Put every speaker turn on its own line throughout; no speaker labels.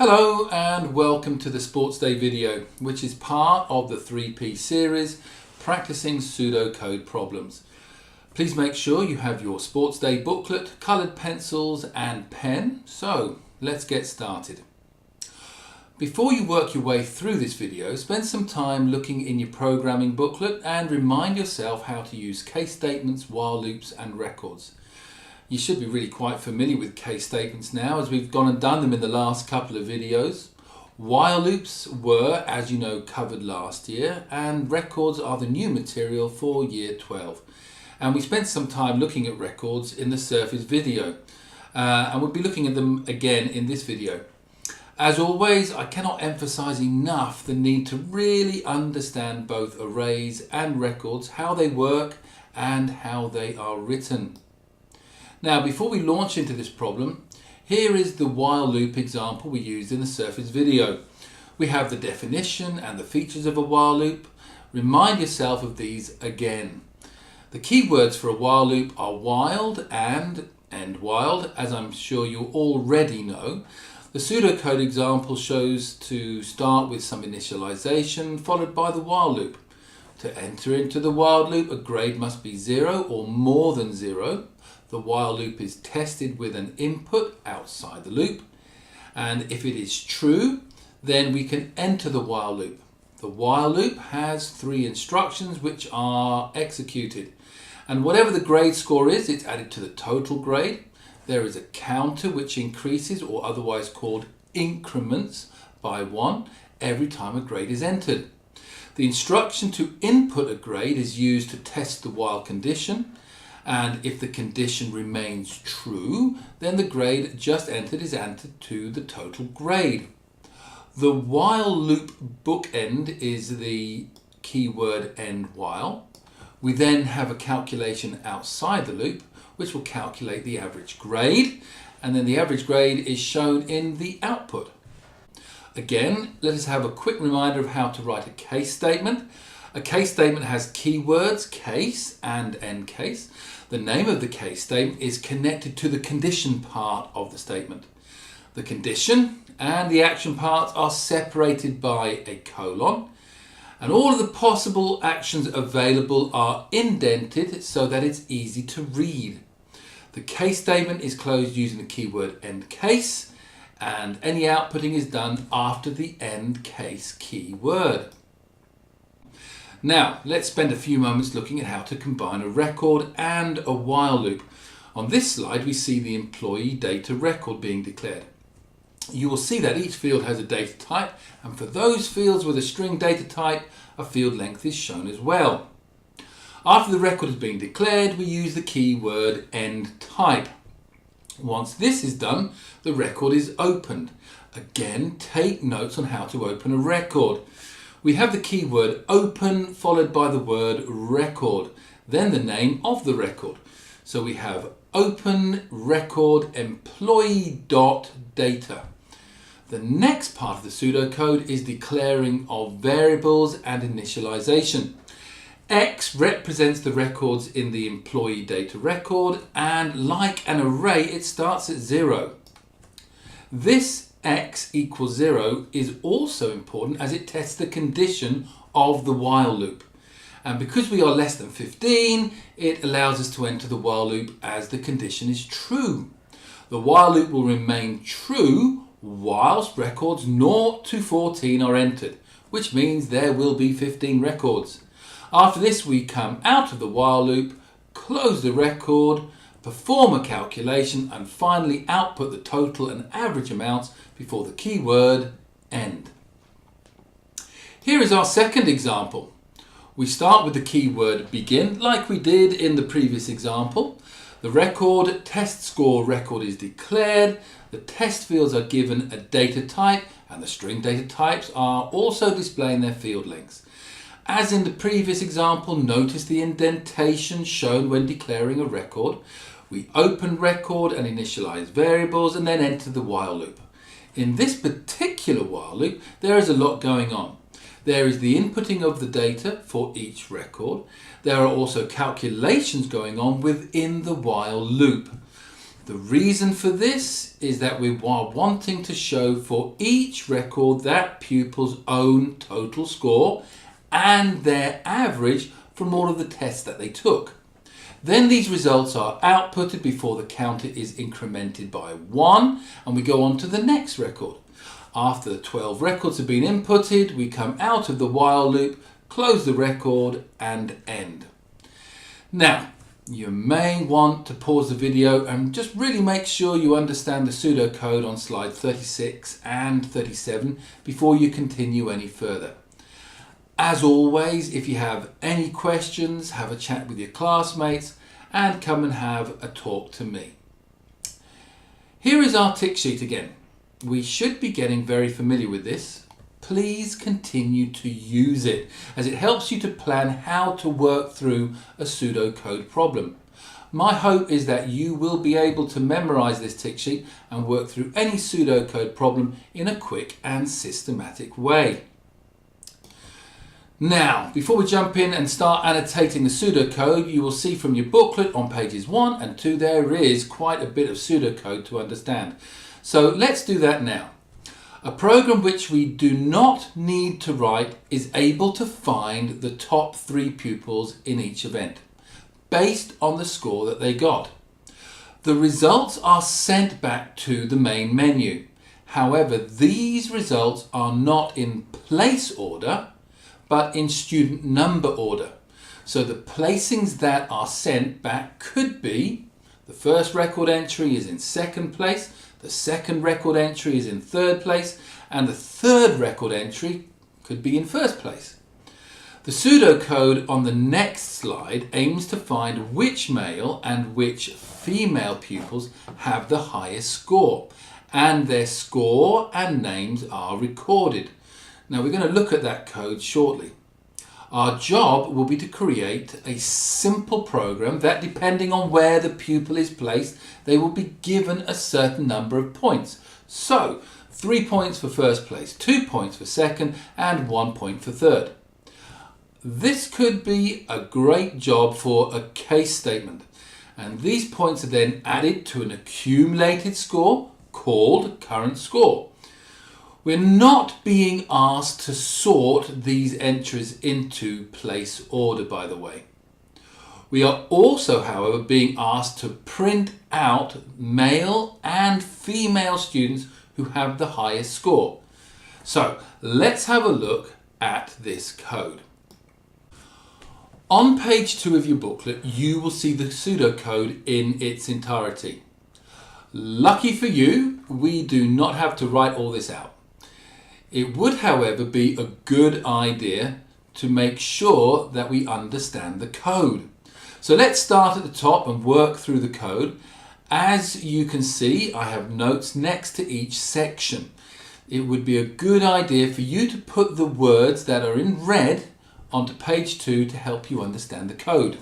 Hello and welcome to the Sports Day video, which is part of the 3P series, Practicing Pseudocode Problems. Please make sure you have your Sports Day booklet, coloured pencils and pen. So let's get started. Before you work your way through this video, spend some time looking in your programming booklet and remind yourself how to use case statements, while loops and records. You should be really quite familiar with case statements now, as we've gone and done them in the last couple of videos. While loops were, as you know, covered last year, and records are the new material for year 12. And we spent some time looking at records in the Surface video, and we'll be looking at them again in this video. As always, I cannot emphasize enough the need to really understand both arrays and records, how they work and how they are written. Now, before we launch into this problem, here is the while loop example we used in the Surface video. We have the definition and the features of a while loop. Remind yourself of these again. The keywords for a while loop are while and end while, as I'm sure you already know. The pseudocode example shows to start with some initialization, followed by the while loop. To enter into the while loop, a grade must be 0 or more than 0. The while loop is tested with an input outside the loop, and if it is true, then we can enter the while loop. The while loop has 3 instructions which are executed, and whatever the grade score is, it's added to the total grade. There is a counter which increases, or otherwise called increments, by 1 every time a grade is entered. The instruction to input a grade is used to test the while condition, and if the condition remains true, then the grade just entered is entered to the total grade. The while loop bookend is the keyword end while. We then have a calculation outside the loop, which will calculate the average grade, and then the average grade is shown in the output. Again, let us have a quick reminder of how to write a case statement. A case statement has keywords, case and end case. The name of the case statement is connected to the condition part of the statement. The condition and the action parts are separated by a colon, and all of the possible actions available are indented so that it's easy to read. The case statement is closed using the keyword end case, and any outputting is done after the end case keyword. Now, let's spend a few moments looking at how to combine a record and a while loop. On this slide, we see the employee data record being declared. You will see that each field has a data type, and for those fields with a string data type, a field length is shown as well. After the record has been declared, we use the keyword end type. Once this is done, the record is opened. Again, take notes on how to open a record. We have the keyword open followed by the word record, then the name of the record. So we have open record employee.data. The next part of the pseudocode is declaring of variables and initialization. X represents the records in the employee data record, and like an array, it starts at 0. This x equals 0 is also important as it tests the condition of the while loop. And because we are less than 15, it allows us to enter the while loop as the condition is true. The while loop will remain true whilst records 0 to 14 are entered, which means there will be 15 records. After this, we come out of the while loop, close the record, perform a calculation, and finally output the total and average amounts before the keyword end. Here is our second example. We start with the keyword begin, like we did in the previous example. The record test score record is declared. The test fields are given a data type, and the string data types are also displaying their field lengths. As in the previous example, notice the indentation shown when declaring a record. We open record and initialize variables and then enter the while loop. In this particular while loop, there is a lot going on. There is the inputting of the data for each record. There are also calculations going on within the while loop. The reason for this is that we are wanting to show for each record that pupil's own total score and their average from all of the tests that they took. Then these results are outputted before the counter is incremented by 1 and we go on to the next record. After the 12 records have been inputted, we come out of the while loop, close the record and end. Now, you may want to pause the video and just really make sure you understand the pseudocode on slide 36 and 37 before you continue any further. As always, if you have any questions, have a chat with your classmates and come and have a talk to me. Here is our tick sheet again. We should be getting very familiar with this. Please continue to use it as it helps you to plan how to work through a pseudocode problem. My hope is that you will be able to memorize this tick sheet and work through any pseudocode problem in a quick and systematic way. Now, before we jump in and start annotating the pseudocode, you will see from your booklet on pages 1 and 2 there is quite a bit of pseudocode to understand. So let's do that now. A program which we do not need to write is able to find the top 3 pupils in each event, based on the score that they got. The results are sent back to the main menu. However, these results are not in place order, but in student number order. So the placings that are sent back could be the first record entry is in second place, the second record entry is in third place, and the third record entry could be in first place. The pseudocode on the next slide aims to find which male and which female pupils have the highest score, and their score and names are recorded. Now we're going to look at that code shortly. Our job will be to create a simple program that, depending on where the pupil is placed, they will be given a certain number of points. So 3 points for first place, 2 points for second, and 1 point for third. This could be a great job for a case statement, and these points are then added to an accumulated score called current score. We're not being asked to sort these entries into place order, by the way. We are also, however, being asked to print out male and female students who have the highest score. So let's have a look at this code. On page 2 of your booklet, you will see the pseudocode in its entirety. Lucky for you, we do not have to write all this out. It would, however, be a good idea to make sure that we understand the code. So let's start at the top and work through the code. As you can see, I have notes next to each section. It would be a good idea for you to put the words that are in red onto page 2 to help you understand the code.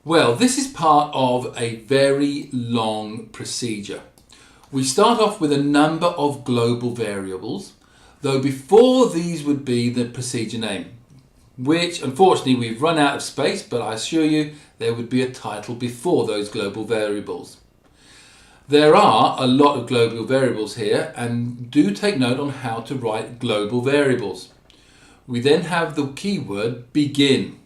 Well, this is part of a very long procedure. We start off with a number of global variables, though before these would be the procedure name, which unfortunately we've run out of space, but I assure you there would be a title before those global variables. There are a lot of global variables here, and do take note on how to write global variables. We then have the keyword begin.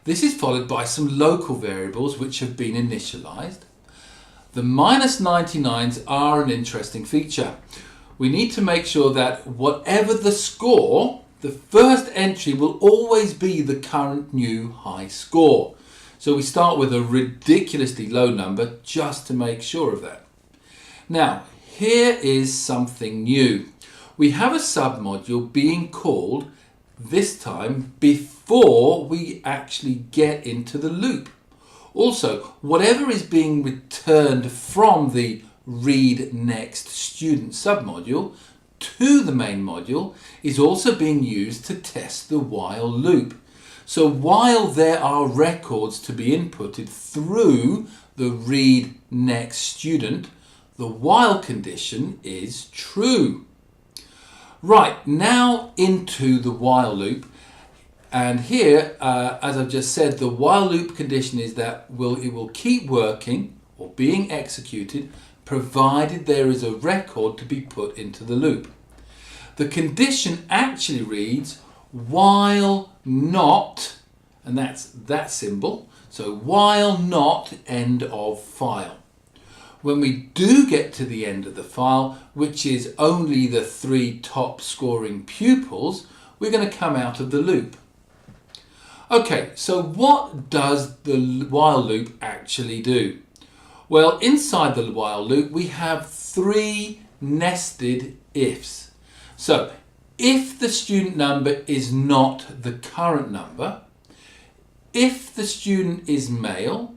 This is followed by some local variables which have been initialized. The -99s are an interesting feature. We need to make sure that whatever the score, the first entry will always be the current new high score. So we start with a ridiculously low number just to make sure of that. Now, here is something new. We have a submodule being called this time before we actually get into the loop. Also, whatever is being returned from the Read Next Student submodule to the main module is also being used to test the while loop. So while there are records to be inputted through the Read Next Student, the while condition is true. Right, now into the while loop. And here, as I've just said, the while loop condition is that it will keep working or being executed, provided there is a record to be put into the loop. The condition actually reads while not, and that's that symbol, so while not end of file. When we do get to the end of the file, which is only the 3 top scoring pupils, we're going to come out of the loop. Okay, so what does the while loop actually do? Well, inside the while loop we have 3 nested ifs. So, if the student number is not the current number, if the student is male,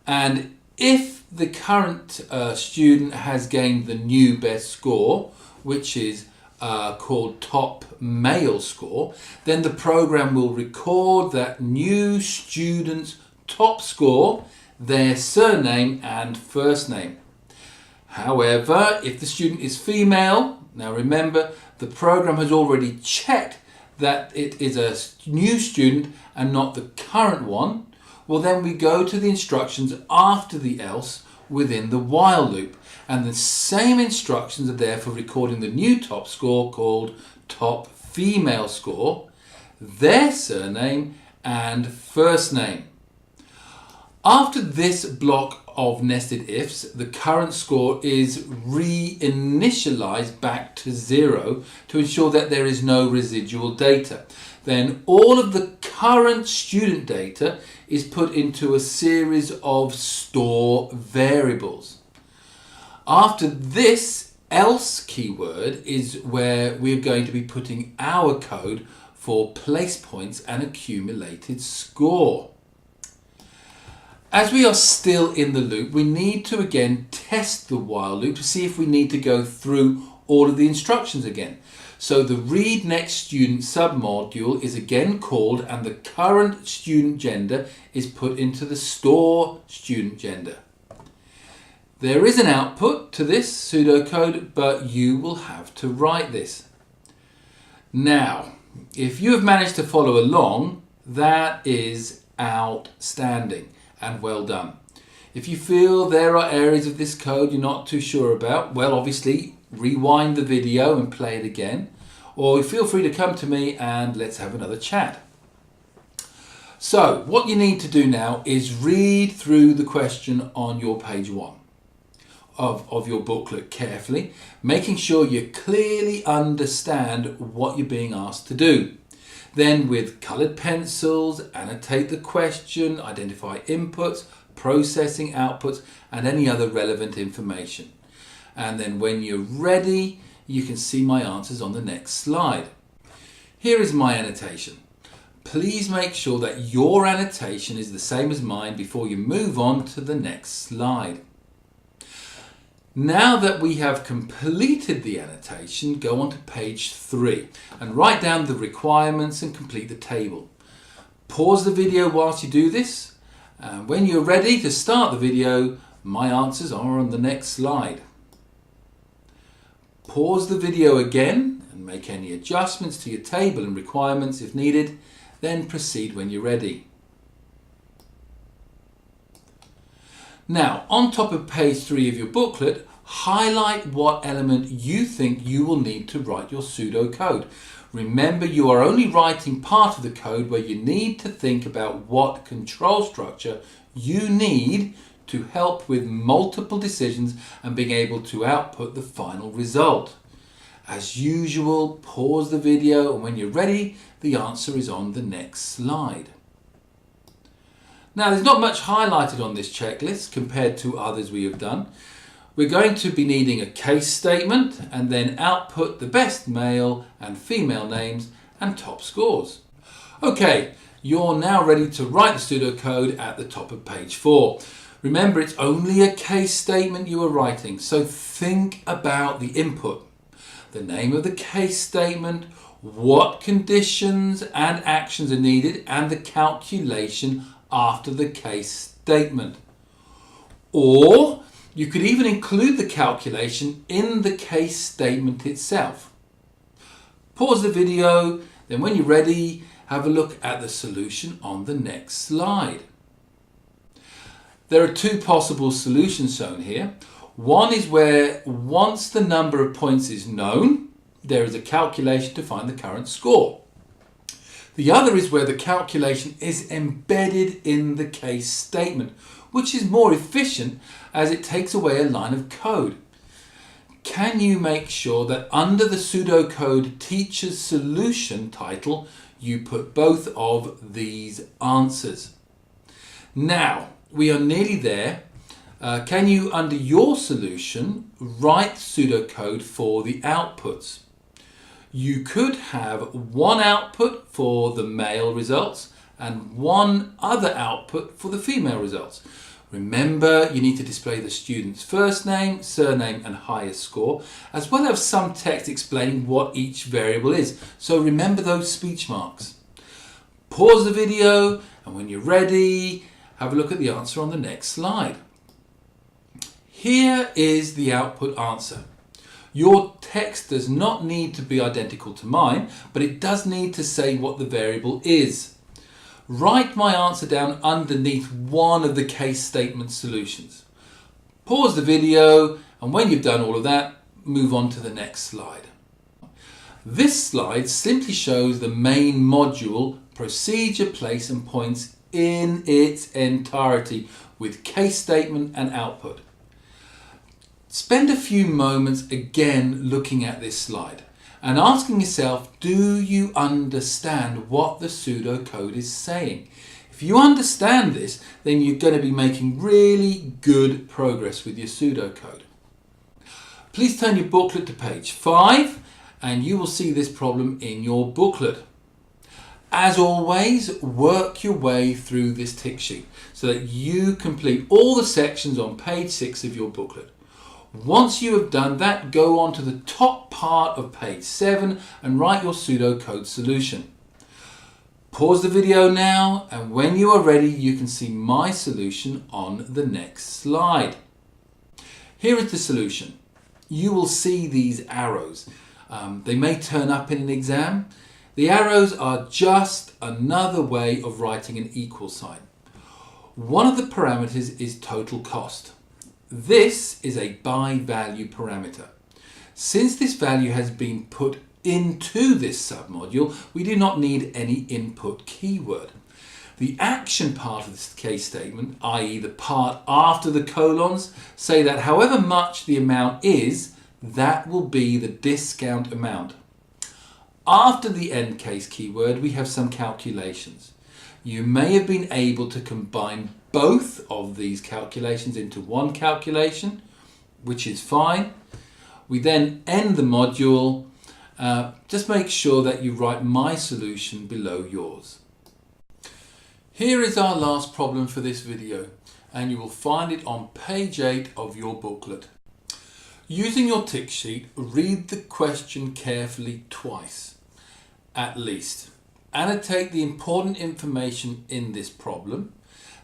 and if the current student has gained the new best score, which is called top male score, then the program will record that new student's top score, their surname and first name. However, if the student is female, now remember the program has already checked that it is a new student and not the current one, well then we go to the instructions after the else within the while loop, and the same instructions are there for recording the new top score called top female score, their surname and first name. After this block of nested ifs, the current score is reinitialized back to 0 to ensure that there is no residual data. Then all of the current student data is put into a series of store variables. After this else keyword is where we're going to be putting our code for place points and accumulated score. As we are still in the loop, we need to again test the while loop to see if we need to go through all of the instructions again. So the read next student submodule is again called and the current student gender is put into the store student gender. There is an output to this pseudocode, but you will have to write this. Now, if you have managed to follow along, that is outstanding and well done. If you feel there are areas of this code you're not too sure about, well obviously rewind the video and play it again, or feel free to come to me and let's have another chat. So what you need to do now is read through the question on your page 1 of your booklet carefully, making sure you clearly understand what you're being asked to do. Then with coloured pencils, annotate the question, identify inputs, processing outputs and any other relevant information. And then when you're ready, you can see my answers on the next slide. Here is my annotation. Please make sure that your annotation is the same as mine before you move on to the next slide. Now that we have completed the annotation, go on to page 3 and write down the requirements and complete the table. Pause the video whilst you do this, and when you're ready to start the video, my answers are on the next slide. Pause the video again and make any adjustments to your table and requirements if needed, then proceed when you're ready. Now, on top of page 3 of your booklet, highlight what element you think you will need to write your pseudocode. Remember, you are only writing part of the code where you need to think about what control structure you need to help with multiple decisions and being able to output the final result. As usual, pause the video and when you're ready, the answer is on the next slide. Now, there's not much highlighted on this checklist compared to others we have done. We're going to be needing a case statement and then output the best male and female names and top scores. Okay, you're now ready to write the pseudocode at the top of page 4. Remember, it's only a case statement you are writing, so think about the input, the name of the case statement, what conditions and actions are needed, and the calculation after the case statement. Or you could even include the calculation in the case statement itself. Pause the video, then when you're ready, have a look at the solution on the next slide. There are two possible solutions shown here. One is where once the number of points is known, there is a calculation to find the current score. The other is where the calculation is embedded in the case statement, which is more efficient as it takes away a line of code. Can you make sure that under the pseudocode teacher's solution title, you put both of these answers? Now, we are nearly there. Can you, under your solution, write pseudocode for the outputs? You could have one output for the male results and one other output for the female results. Remember, you need to display the student's first name, surname and highest score, as well as some text explaining what each variable is. So remember those speech marks. Pause the video, and when you're ready, have a look at the answer on the next slide. Here is the output answer. Your text does not need to be identical to mine, but it does need to say what the variable is. Write my answer down underneath one of the case statement solutions. Pause the video, and when you've done all of that, move on to the next slide. This slide simply shows the main module, procedure, place and points in its entirety with case statement and output. Spend a few moments again looking at this slide and asking yourself, do you understand what the pseudocode is saying? If you understand this, then you're going to be making really good progress with your pseudocode. Please turn your booklet to page 5 and you will see this problem in your booklet. As always, work your way through this tick sheet so that you complete all the sections on page 6 of your booklet. Once you have done that, go on to the top part of page 7 and write your pseudocode solution. Pause the video now, and when you are ready, you can see my solution on the next slide. Here is the solution. You will see these arrows. They may turn up in an exam. The arrows are just another way of writing an equal sign. One of the parameters is total cost. This is a by value parameter. Since this value has been put into this submodule, we do not need any input keyword. The action part of this case statement, i.e. the part after the colons, say that however much the amount is, that will be the discount amount. After the end case keyword, we have some calculations. You may have been able to combine both of these calculations into one calculation, which is fine. We then end the module. Just make sure that you write my solution below yours. Here is our last problem for this video, and you will find it on page 8 of your booklet. Using your tick sheet, read the question carefully twice, at least. Annotate the important information in this problem.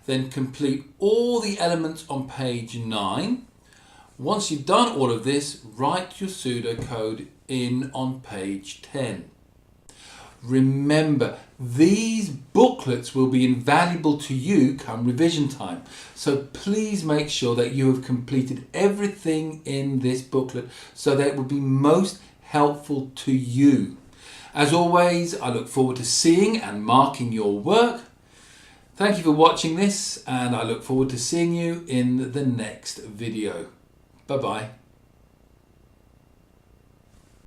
Then complete all the elements on page 9. Once you've done all of this, write your pseudocode in on page 10. Remember, these booklets will be invaluable to you come revision time. So please make sure that you have completed everything in this booklet so that it will be most helpful to you. As always, I look forward to seeing and marking your work. Thank you for watching this, and I look forward to seeing you in the next video. Bye-bye.